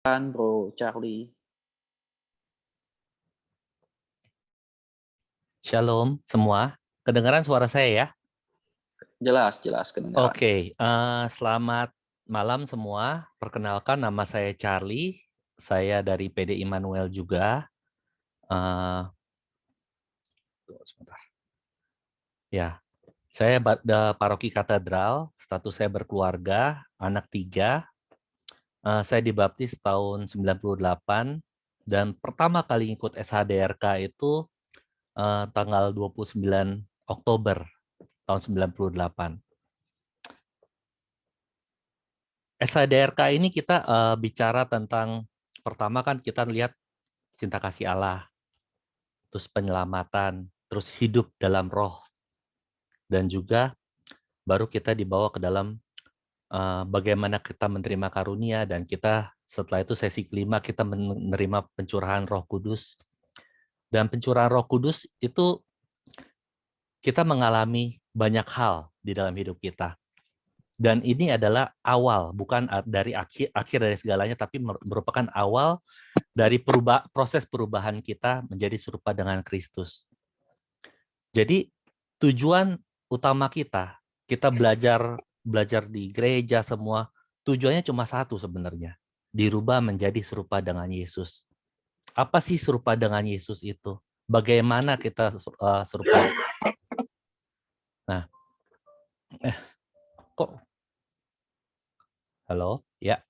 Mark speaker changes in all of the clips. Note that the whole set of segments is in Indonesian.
Speaker 1: Bro Charlie.
Speaker 2: Shalom semua, kedengaran suara saya ya?
Speaker 1: Jelas jelas kedengaran.
Speaker 2: Oke, selamat malam semua. Perkenalkan nama saya Charlie, saya dari PD Immanuel juga. Tunggu sebentar. Ya, saya Paroki Katedral, status saya berkeluarga, anak 3. Saya dibaptis tahun 98 dan pertama kali ikut SHDRK itu tanggal 29 Oktober tahun 98. SHDRK ini kita bicara tentang, pertama kan kita lihat cinta kasih Allah, terus penyelamatan, terus hidup dalam roh, dan juga baru kita dibawa ke dalam bagaimana kita menerima karunia, dan kita setelah itu sesi kelima kita menerima pencurahan Roh Kudus. Dan pencurahan Roh Kudus itu kita mengalami banyak hal di dalam hidup kita. Dan ini adalah awal, bukan dari akhir dari segalanya, tapi merupakan awal dari proses perubahan kita menjadi serupa dengan Kristus. Jadi tujuan utama kita belajar di gereja semua, tujuannya cuma satu sebenarnya, dirubah menjadi serupa dengan Yesus. Apa sih serupa dengan Yesus itu? Bagaimana kita serupa? Nah, kok halo? Ya.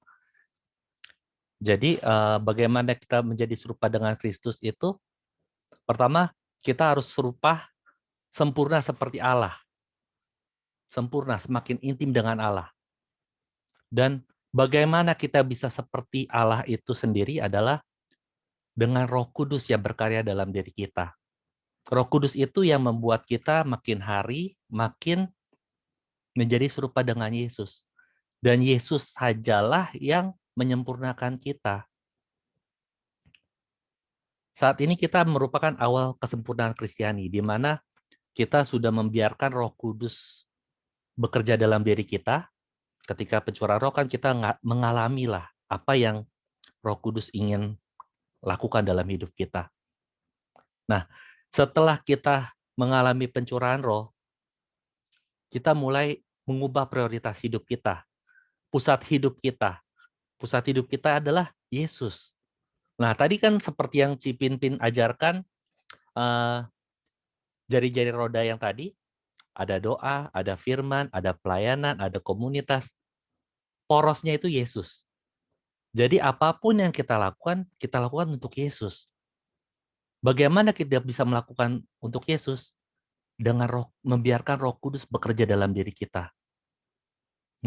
Speaker 2: Jadi bagaimana kita menjadi serupa dengan Kristus itu? Pertama, kita harus serupa sempurna seperti Allah. Sempurna, semakin intim dengan Allah. Dan bagaimana kita bisa seperti Allah itu sendiri adalah dengan Roh Kudus yang berkarya dalam diri kita. Roh Kudus itu yang membuat kita makin hari makin menjadi serupa dengan Yesus. Dan Yesus sajalah yang menyempurnakan kita. Saat ini kita merupakan awal kesempurnaan Kristiani, di mana kita sudah membiarkan Roh Kudus bekerja dalam diri kita. Ketika pencurahan roh kan kita mengalami lah apa yang Roh Kudus ingin lakukan dalam hidup kita. Nah, setelah kita mengalami pencurahan roh, kita mulai mengubah prioritas hidup kita. Pusat hidup kita adalah Yesus. Nah, tadi kan seperti yang Cipinpin ajarkan, jari-jari roda yang tadi, ada doa, ada firman, ada pelayanan, ada komunitas. Porosnya itu Yesus. Jadi apapun yang kita lakukan untuk Yesus. Bagaimana kita bisa melakukan untuk Yesus? Dengan membiarkan Roh Kudus bekerja dalam diri kita.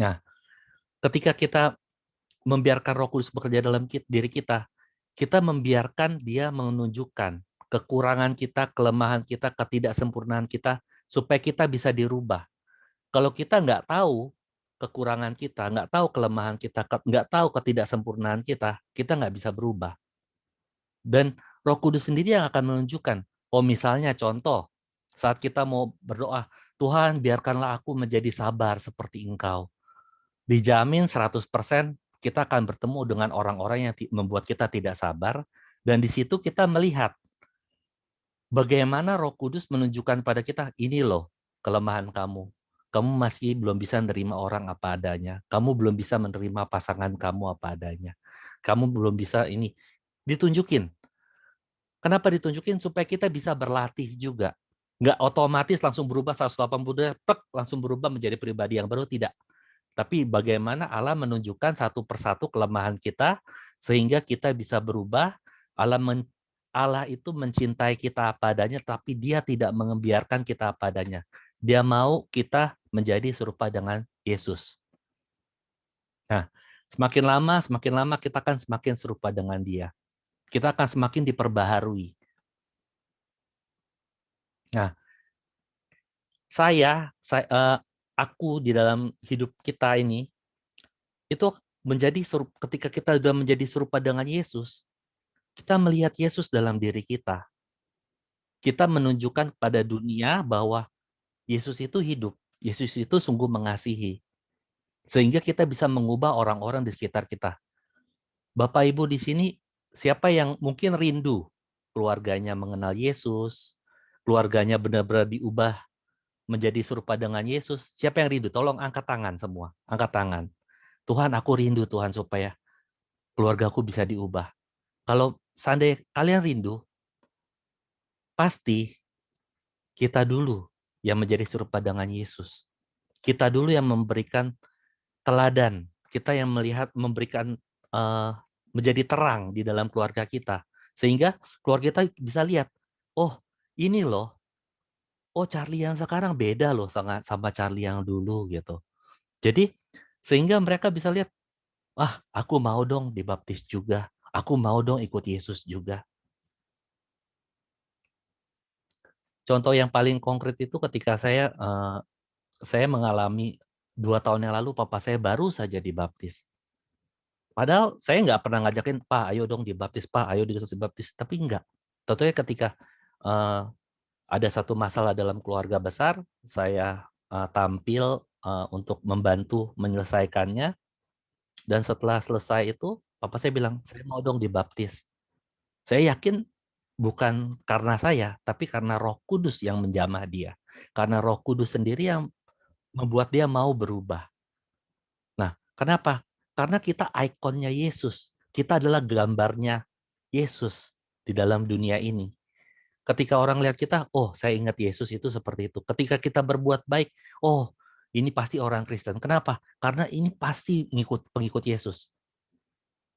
Speaker 2: Nah, ketika kita membiarkan Roh Kudus bekerja dalam diri kita membiarkan dia menunjukkan kekurangan kita, kelemahan kita, ketidaksempurnaan kita, supaya kita bisa dirubah. Kalau kita nggak tahu kekurangan kita, nggak tahu kelemahan kita, nggak tahu ketidaksempurnaan kita nggak bisa berubah. Dan Roh Kudus sendiri yang akan menunjukkan. Oh, misalnya contoh, saat kita mau berdoa, Tuhan biarkanlah aku menjadi sabar seperti Engkau. Dijamin 100% kita akan bertemu dengan orang-orang yang membuat kita tidak sabar, dan di situ kita melihat bagaimana Roh Kudus menunjukkan pada kita, ini loh kelemahan kamu. Kamu masih belum bisa menerima orang apa adanya. Kamu belum bisa menerima pasangan kamu apa adanya. Kamu belum bisa ini. Ditunjukin. Kenapa ditunjukin? Supaya kita bisa berlatih juga. Nggak otomatis langsung berubah 180 derajat, langsung berubah menjadi pribadi yang baru, tidak. Tapi bagaimana Allah menunjukkan satu persatu kelemahan kita, sehingga kita bisa berubah. Allah itu mencintai kita apa adanya, tapi dia tidak membiarkan kita apa adanya. Dia mau kita menjadi serupa dengan Yesus. Nah, semakin lama kita akan semakin serupa dengan dia. Kita akan semakin diperbaharui. Nah, aku di dalam hidup kita ini, itu ketika kita sudah menjadi serupa dengan Yesus, kita melihat Yesus dalam diri kita. Kita menunjukkan pada dunia bahwa Yesus itu hidup. Yesus itu sungguh mengasihi. Sehingga kita bisa mengubah orang-orang di sekitar kita. Bapak Ibu di sini, siapa yang mungkin rindu keluarganya mengenal Yesus, keluarganya benar-benar diubah menjadi serupa dengan Yesus? Siapa yang rindu? Tolong angkat tangan semua. Angkat tangan. Tuhan, aku rindu Tuhan supaya keluargaku bisa diubah. Kalau seandainya kalian rindu, pasti kita dulu yang menjadi serupa dengan Yesus. Kita dulu yang memberikan teladan. Kita yang melihat, memberikan menjadi terang di dalam keluarga kita. Sehingga keluarga kita bisa lihat, oh ini loh, oh Charlie yang sekarang beda loh sama Charlie yang dulu gitu. Jadi sehingga mereka bisa lihat, ah aku mau dong dibaptis juga. Aku mau dong ikut Yesus juga. Contoh yang paling konkret itu ketika saya mengalami 2 tahun yang lalu papa saya baru saja dibaptis. Padahal saya nggak pernah ngajakin, Pak, ayo dong dibaptis, Pak, ayo dibaptis. Tapi enggak. Tentunya ketika eh, ada satu masalah dalam keluarga besar, saya tampil untuk membantu menyelesaikannya. Dan setelah selesai itu, papa saya bilang, saya mau dong dibaptis. Saya yakin bukan karena saya, tapi karena Roh Kudus yang menjamah dia. Karena Roh Kudus sendiri yang membuat dia mau berubah. Nah, kenapa? Karena kita ikonnya Yesus. Kita adalah gambarnya Yesus di dalam dunia ini. Ketika orang lihat kita, oh saya ingat Yesus itu seperti itu. Ketika kita berbuat baik, oh ini pasti orang Kristen. Kenapa? Karena ini pasti pengikut Yesus.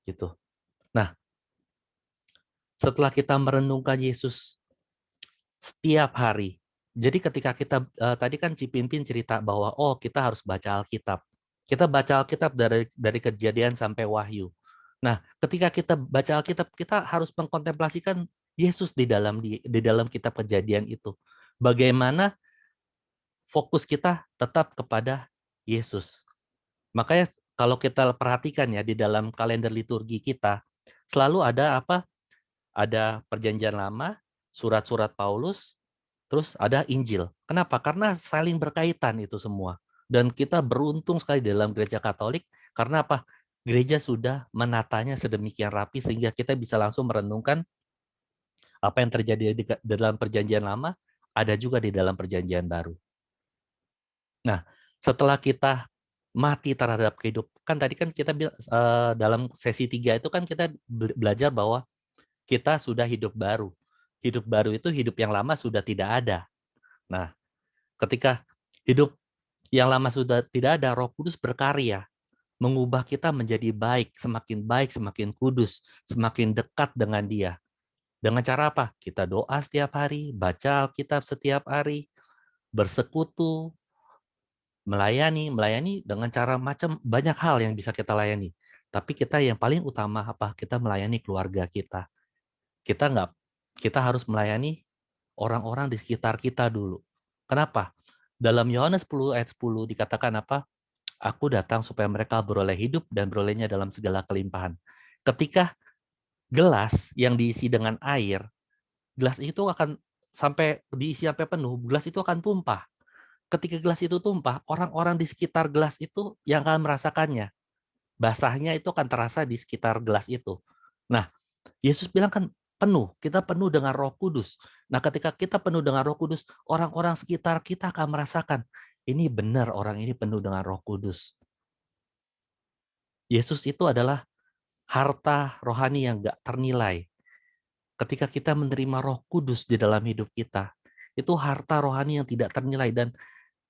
Speaker 2: Gitu. Nah, setelah kita merenungkan Yesus setiap hari. Jadi ketika kita tadi kan Cipimpin cerita bahwa oh kita harus baca Alkitab. Kita baca Alkitab dari Kejadian sampai Wahyu. Nah, ketika kita baca Alkitab, kita harus mengkontemplasikan Yesus di dalam kitab Kejadian itu. Bagaimana fokus kita tetap kepada Yesus. Makanya kalau kita perhatikan ya di dalam kalender liturgi kita, selalu ada apa? Ada Perjanjian Lama, surat-surat Paulus, terus ada Injil. Kenapa? Karena saling berkaitan itu semua. Dan kita beruntung sekali dalam gereja Katolik, karena apa? Gereja sudah menatanya sedemikian rapi sehingga kita bisa langsung merenungkan apa yang terjadi di dalam Perjanjian Lama, ada juga di dalam Perjanjian Baru. Nah, setelah kita mati terhadap kehidupan, kan tadi kan kita dalam sesi 3 itu kan kita belajar bahwa kita sudah hidup baru. Hidup baru itu hidup yang lama sudah tidak ada. Nah, ketika hidup yang lama sudah tidak ada, Roh Kudus berkarya, mengubah kita menjadi baik, semakin kudus, semakin dekat dengan Dia. Dengan cara apa? Kita doa setiap hari, baca Alkitab setiap hari, bersekutu, melayani dengan cara macam banyak hal yang bisa kita layani. Tapi kita yang paling utama apa? Kita melayani keluarga kita. Kita nggak, kita harus melayani orang-orang di sekitar kita dulu. Kenapa? Dalam Yohanes 10 ayat 10 dikatakan apa? Aku datang supaya mereka beroleh hidup dan berolehnya dalam segala kelimpahan. Ketika gelas yang diisi dengan air, gelas itu akan sampai diisi sampai penuh, gelas itu akan tumpah. Ketika gelas itu tumpah, orang-orang di sekitar gelas itu yang akan merasakannya. Basahnya itu akan terasa di sekitar gelas itu. Nah, Yesus bilang kan penuh, kita penuh dengan Roh Kudus. Nah, ketika kita penuh dengan Roh Kudus, orang-orang sekitar kita akan merasakan, ini benar orang ini penuh dengan Roh Kudus. Yesus itu adalah harta rohani yang gak ternilai. Ketika kita menerima Roh Kudus di dalam hidup kita, itu harta rohani yang tidak ternilai dan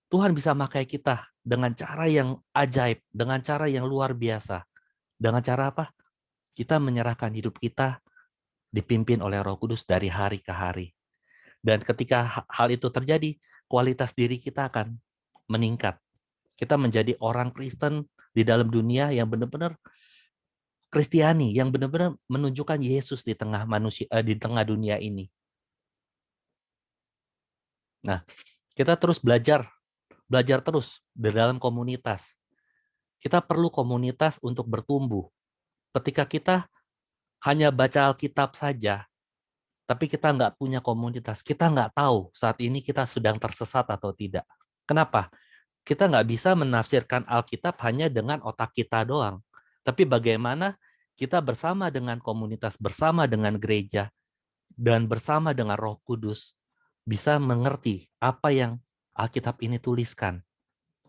Speaker 2: Tuhan bisa pakai kita dengan cara yang ajaib, dengan cara yang luar biasa. Dengan cara apa? Kita menyerahkan hidup kita dipimpin oleh Roh Kudus dari hari ke hari. Dan ketika hal itu terjadi, kualitas diri kita akan meningkat. Kita menjadi orang Kristen di dalam dunia yang benar-benar Kristiani, yang benar-benar menunjukkan Yesus di tengah manusia, di tengah dunia ini. Nah, kita terus belajar terus di dalam komunitas. Kita perlu komunitas untuk bertumbuh. Ketika kita hanya baca Alkitab saja, tapi kita nggak punya komunitas, kita nggak tahu saat ini kita sedang tersesat atau tidak. Kenapa? Kita nggak bisa menafsirkan Alkitab hanya dengan otak kita doang. Tapi bagaimana kita bersama dengan komunitas, bersama dengan gereja, dan bersama dengan Roh Kudus bisa mengerti apa yang Alkitab ini tuliskan.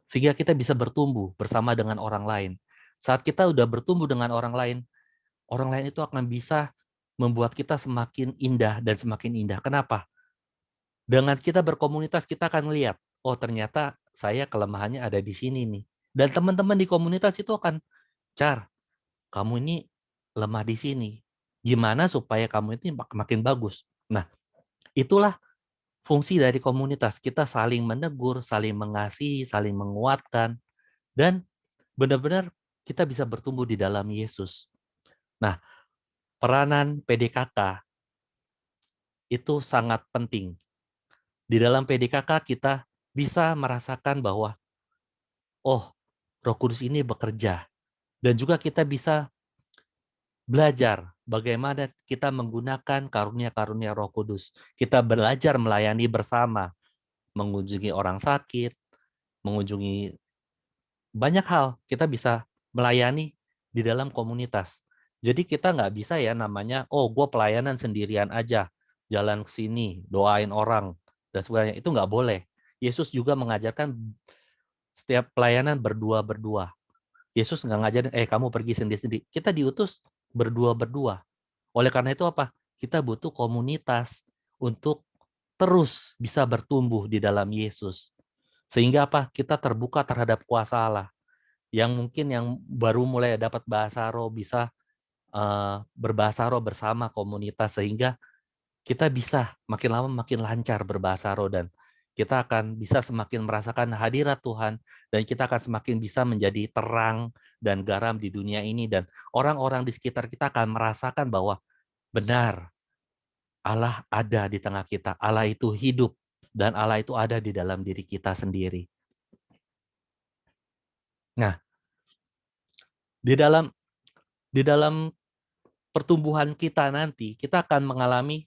Speaker 2: Sehingga kita bisa bertumbuh bersama dengan orang lain. Saat kita udah bertumbuh dengan orang lain itu akan bisa membuat kita semakin indah dan semakin indah. Kenapa? Dengan kita berkomunitas, kita akan lihat, oh ternyata saya kelemahannya ada di sini nih. Dan teman-teman di komunitas itu akan, Char, kamu ini lemah di sini. Gimana supaya kamu ini makin bagus? Nah, itulah fungsi dari komunitas. Kita saling menegur, saling mengasihi, saling menguatkan, dan benar-benar kita bisa bertumbuh di dalam Yesus. Nah, peranan PDKK itu sangat penting. Di dalam PDKK kita bisa merasakan bahwa, oh, Roh Kudus ini bekerja. Dan juga kita bisa belajar bagaimana kita menggunakan karunia-karunia Roh Kudus. Kita belajar melayani bersama, mengunjungi orang sakit, mengunjungi banyak hal. Kita bisa melayani di dalam komunitas. Jadi kita nggak bisa ya namanya, oh gue pelayanan sendirian aja, jalan ke sini, doain orang, dan sebagainya. Itu nggak boleh. Yesus juga mengajarkan setiap pelayanan berdua-berdua. Yesus nggak ngajarin, kamu pergi sendiri-sendiri. Kita diutus berdua-berdua. Oleh karena itu apa? Kita butuh komunitas untuk terus bisa bertumbuh di dalam Yesus. Sehingga apa? Kita terbuka terhadap kuasa Allah. Yang mungkin yang baru mulai dapat bahasa roh bisa berbahasa roh bersama komunitas. Sehingga kita bisa makin lama makin lancar berbahasa roh dan kita akan bisa semakin merasakan hadirat Tuhan dan kita akan semakin bisa menjadi terang dan garam di dunia ini dan orang-orang di sekitar kita akan merasakan bahwa benar Allah ada di tengah kita. Allah itu hidup dan Allah itu ada di dalam diri kita sendiri. Nah, di dalam di dalam pertumbuhan kita nanti kita akan mengalami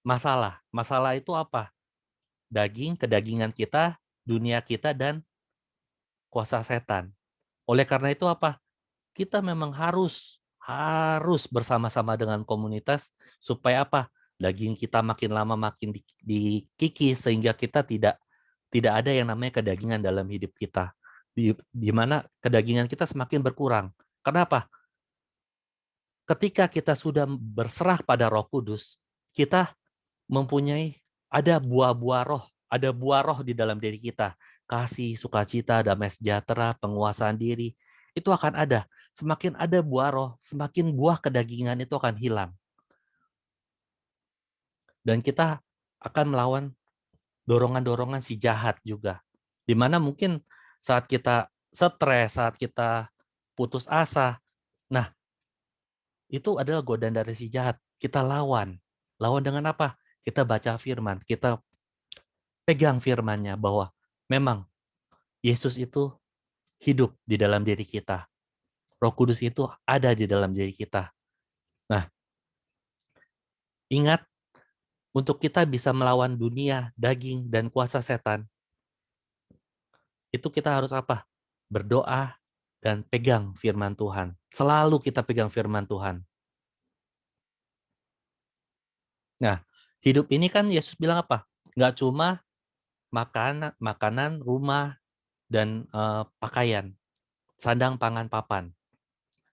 Speaker 2: masalah. Masalah itu apa? Kedagingan kita, dunia kita, dan kuasa setan. Oleh karena itu apa? Kita memang harus bersama-sama dengan komunitas supaya apa? Daging kita makin lama makin dikikis sehingga kita tidak ada yang namanya kedagingan dalam hidup kita. Di mana kedagingan kita semakin berkurang. Kenapa? Ketika kita sudah berserah pada Roh Kudus, kita mempunyai ada buah roh di dalam diri kita. Kasih, sukacita, damai sejahtera, penguasaan diri, itu akan ada. Semakin ada buah roh, semakin buah kedagingan itu akan hilang. Dan kita akan melawan dorongan-dorongan si jahat juga. Dimana mungkin saat kita stres, saat kita putus asa, nah itu adalah godaan dari si jahat. Kita lawan. Lawan dengan apa? Kita baca firman, kita pegang firman-Nya bahwa memang Yesus itu hidup di dalam diri kita. Roh Kudus itu ada di dalam diri kita. Nah, ingat untuk kita bisa melawan dunia, daging, dan kuasa setan, itu kita harus apa? Berdoa dan pegang firman Tuhan. Selalu kita pegang firman Tuhan. Nah, hidup ini kan Yesus bilang apa? Nggak cuma makanan, rumah, dan pakaian, sandang, pangan, papan.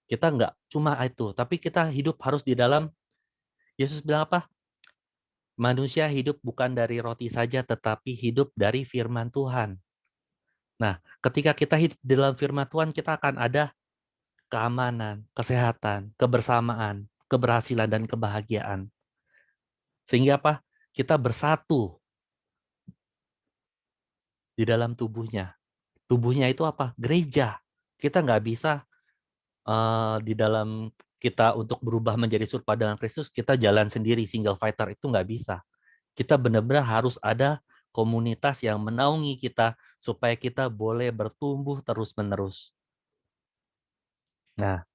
Speaker 2: Kita nggak cuma itu, tapi kita hidup harus di dalam, Yesus bilang apa? Manusia hidup bukan dari roti saja, tetapi hidup dari firman Tuhan. Nah, ketika kita hidup di dalam firman Tuhan, kita akan ada keamanan, kesehatan, kebersamaan, keberhasilan, dan kebahagiaan. Sehingga apa? Kita bersatu di dalam tubuhnya. Tubuhnya itu apa? Gereja. Kita nggak bisa di dalam kita untuk berubah menjadi serupa dengan Kristus, kita jalan sendiri, single fighter, itu nggak bisa. Kita benar-benar harus ada komunitas yang menaungi kita supaya kita boleh bertumbuh terus-menerus. Nah,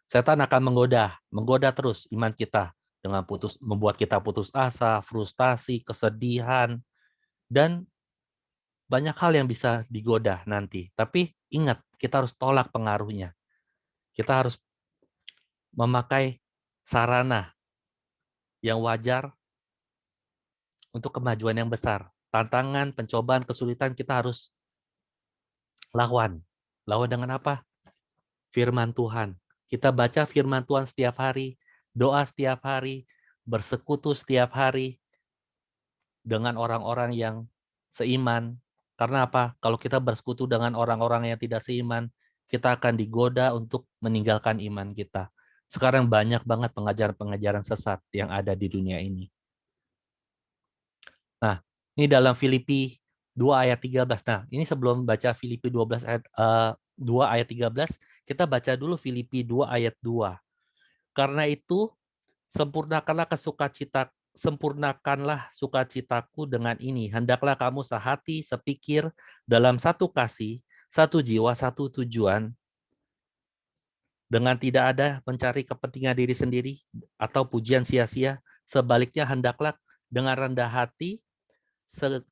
Speaker 2: setan akan menggoda terus iman kita dengan membuat kita putus asa, frustasi, kesedihan, dan banyak hal yang bisa digoda nanti. Tapi ingat, kita harus tolak pengaruhnya. Kita harus memakai sarana yang wajar untuk kemajuan yang besar. Tantangan, pencobaan, kesulitan kita harus lawan. Lawan dengan apa? Firman Tuhan. Kita baca firman Tuhan setiap hari, doa setiap hari, bersekutu setiap hari dengan orang-orang yang seiman. Karena apa? Kalau kita bersekutu dengan orang-orang yang tidak seiman, kita akan digoda untuk meninggalkan iman kita. Sekarang banyak banget pengajaran-pengajaran sesat yang ada di dunia ini. Nah, ini dalam Filipi 2 ayat 13. Nah, ini sebelum baca Filipi 12 ayat 2 ayat 13, kita baca dulu Filipi 2 ayat 2. Karena itu, sempurnakanlah sukacitaku dengan ini. Hendaklah kamu sehati, sepikir, dalam satu kasih, satu jiwa, satu tujuan, dengan tidak ada mencari kepentingan diri sendiri atau pujian sia-sia. Sebaliknya, hendaklah dengan rendah hati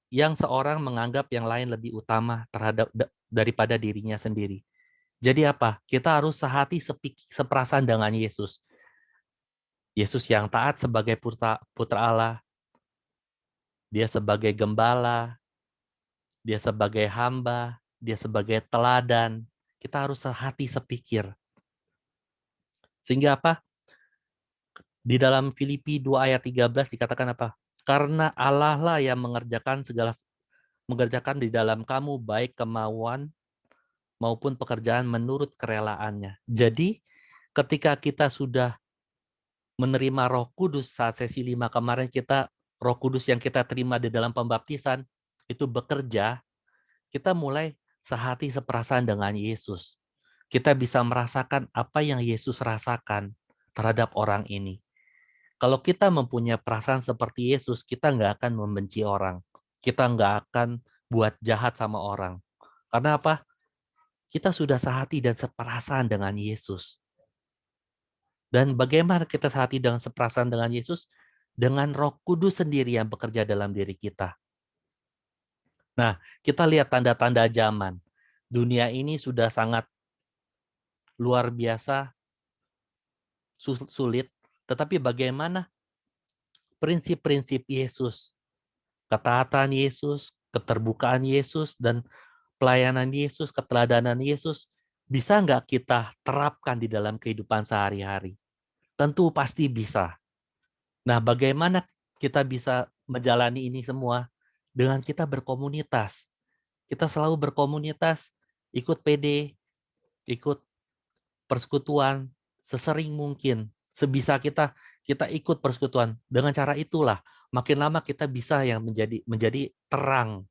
Speaker 2: yang seorang menganggap yang lain lebih utama daripada dirinya sendiri. Jadi apa? Kita harus sehati seperasaan dengan Yesus. Yesus yang taat sebagai putra Allah, dia sebagai gembala, dia sebagai hamba, dia sebagai teladan. Kita harus sehati sepikir. Sehingga apa? Di dalam Filipi 2 ayat 13 dikatakan apa? Karena Allah lah yang mengerjakan di dalam kamu baik kemauan maupun pekerjaan menurut kerelaannya. Jadi ketika kita sudah menerima Roh Kudus saat sesi 5 kemarin, Roh Kudus yang kita terima di dalam pembaptisan itu bekerja, kita mulai sehati seperasaan dengan Yesus. Kita bisa merasakan apa yang Yesus rasakan terhadap orang ini. Kalau kita mempunyai perasaan seperti Yesus, kita nggak akan membenci orang. Kita nggak akan buat jahat sama orang. Karena apa? Kita sudah sehati dan seperasaan dengan Yesus. Dan bagaimana kita sehati dengan seperasaan dengan Yesus? Dengan Roh Kudus sendiri yang bekerja dalam diri kita. Nah, kita lihat tanda-tanda zaman. Dunia ini sudah sangat luar biasa sulit, tetapi bagaimana prinsip-prinsip Yesus, ketaatan Yesus, keterbukaan Yesus, dan pelayanan Yesus, keteladanan Yesus, bisa nggak kita terapkan di dalam kehidupan sehari-hari? Tentu pasti bisa. Nah, bagaimana kita bisa menjalani ini semua? Dengan kita berkomunitas. Kita selalu berkomunitas, ikut PD, ikut persekutuan, sesering mungkin. Sebisa kita ikut persekutuan. Dengan cara itulah, makin lama kita bisa yang menjadi terang,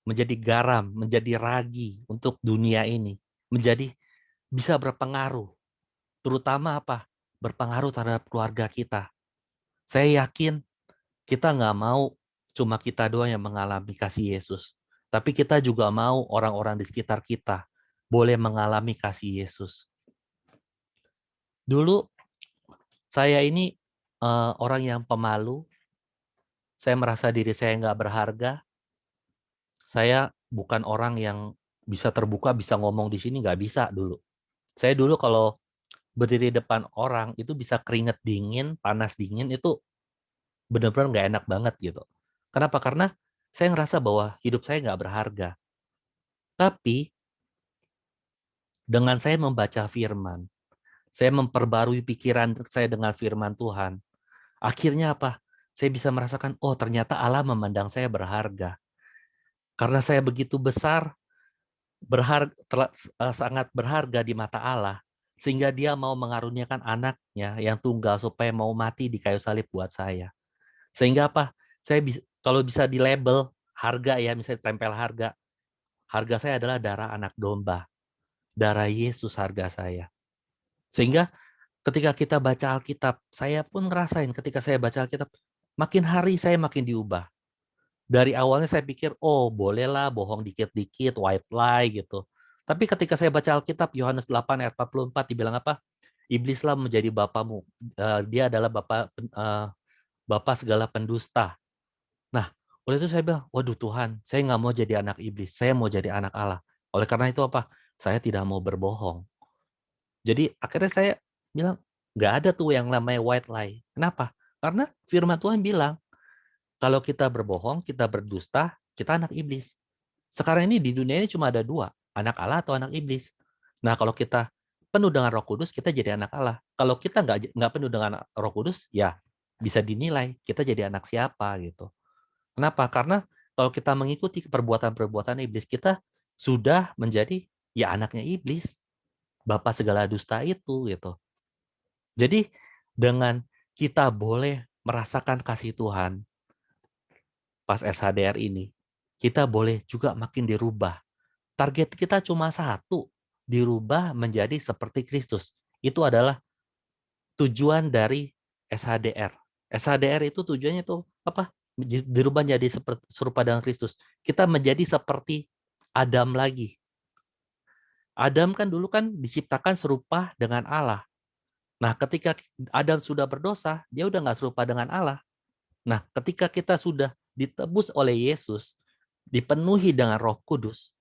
Speaker 2: menjadi garam, menjadi ragi untuk dunia ini. Menjadi bisa berpengaruh. Terutama apa? Berpengaruh terhadap keluarga kita. Saya yakin kita nggak mau cuma kita doang yang mengalami kasih Yesus. Tapi kita juga mau orang-orang di sekitar kita boleh mengalami kasih Yesus. Dulu saya ini orang yang pemalu. Saya merasa diri saya nggak berharga. Saya bukan orang yang bisa terbuka, bisa ngomong di sini, nggak bisa dulu. Saya dulu kalau berdiri depan orang itu bisa keringet dingin, panas dingin, itu benar-benar nggak enak banget gitu. Kenapa? Karena saya ngerasa bahwa hidup saya nggak berharga. Tapi dengan saya membaca firman, saya memperbarui pikiran saya dengan firman Tuhan, akhirnya apa? Saya bisa merasakan, oh ternyata Allah memandang saya berharga. Karena saya begitu besar, sangat berharga di mata Allah, sehingga dia mau mengaruniakan anaknya yang tunggal supaya mau mati di kayu salib buat saya. Sehingga apa? Saya kalau bisa di label harga ya, misalnya tempel harga saya adalah darah anak domba. Darah Yesus harga saya. Sehingga ketika kita baca Alkitab, saya pun ngerasain ketika saya baca Alkitab, makin hari saya makin diubah. Dari awalnya saya pikir, oh bolehlah bohong dikit-dikit, white lie gitu. Tapi ketika saya baca Alkitab, Yohanes 8 ayat 44 dibilang apa? Iblislah menjadi bapamu. Dia adalah bapak segala pendusta. Nah, oleh itu saya bilang, waduh Tuhan, saya nggak mau jadi anak iblis, saya mau jadi anak Allah. Oleh karena itu apa? Saya tidak mau berbohong. Jadi akhirnya saya bilang, Nggak ada tuh yang namanya white lie. Kenapa? Karena firman Tuhan bilang, kalau kita berbohong, kita berdusta, kita anak iblis. Sekarang ini di dunia ini cuma ada dua, anak Allah atau anak iblis. Nah, kalau kita penuh dengan Roh Kudus, kita jadi anak Allah. Kalau kita nggak penuh dengan Roh Kudus, ya bisa dinilai kita jadi anak siapa gitu. Kenapa? Karena kalau kita mengikuti perbuatan-perbuatan iblis, kita sudah menjadi ya anaknya iblis, bapak segala dusta itu gitu. Jadi dengan kita boleh merasakan kasih Tuhan pas SHDR ini, kita boleh juga makin dirubah. Target kita cuma satu, dirubah menjadi seperti Kristus. Itu adalah tujuan dari SHDR. SHDR itu tujuannya tuh apa? Dirubah menjadi serupa dengan Kristus. Kita menjadi seperti Adam lagi. Adam kan dulu kan diciptakan serupa dengan Allah. Nah, ketika Adam sudah berdosa, dia udah nggak serupa dengan Allah. Nah, ketika kita sudah ditebus oleh Yesus, dipenuhi dengan Roh Kudus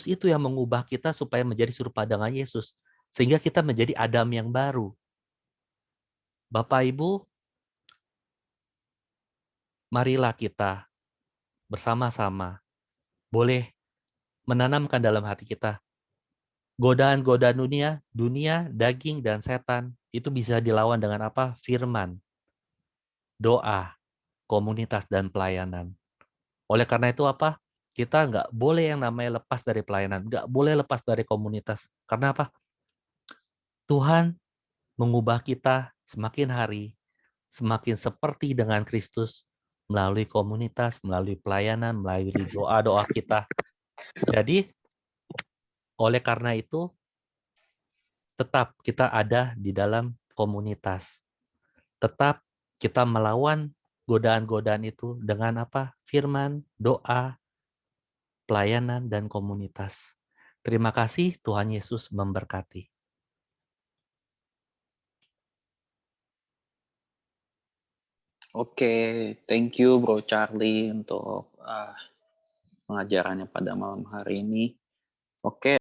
Speaker 2: itu yang mengubah kita supaya menjadi serupa dengan Yesus. Sehingga kita menjadi Adam yang baru. Bapak Ibu, marilah kita bersama-sama boleh menanamkan dalam hati kita godaan-godaan dunia, daging, dan setan itu bisa dilawan dengan apa? Firman, doa, komunitas, dan pelayanan. Oleh karena itu apa? Kita nggak boleh yang namanya lepas dari pelayanan, nggak boleh lepas dari komunitas. Karena apa? Tuhan mengubah kita semakin hari, semakin seperti dengan Kristus melalui komunitas, melalui pelayanan, melalui doa-doa kita. Jadi, oleh karena itu, tetap kita ada di dalam komunitas. Tetap kita melawan godaan-godaan itu dengan apa? Firman, doa, pelayanan, dan komunitas. Terima kasih, Tuhan Yesus memberkati.
Speaker 1: Oke, thank you Bro Charlie untuk pengajarannya pada malam hari ini. Oke.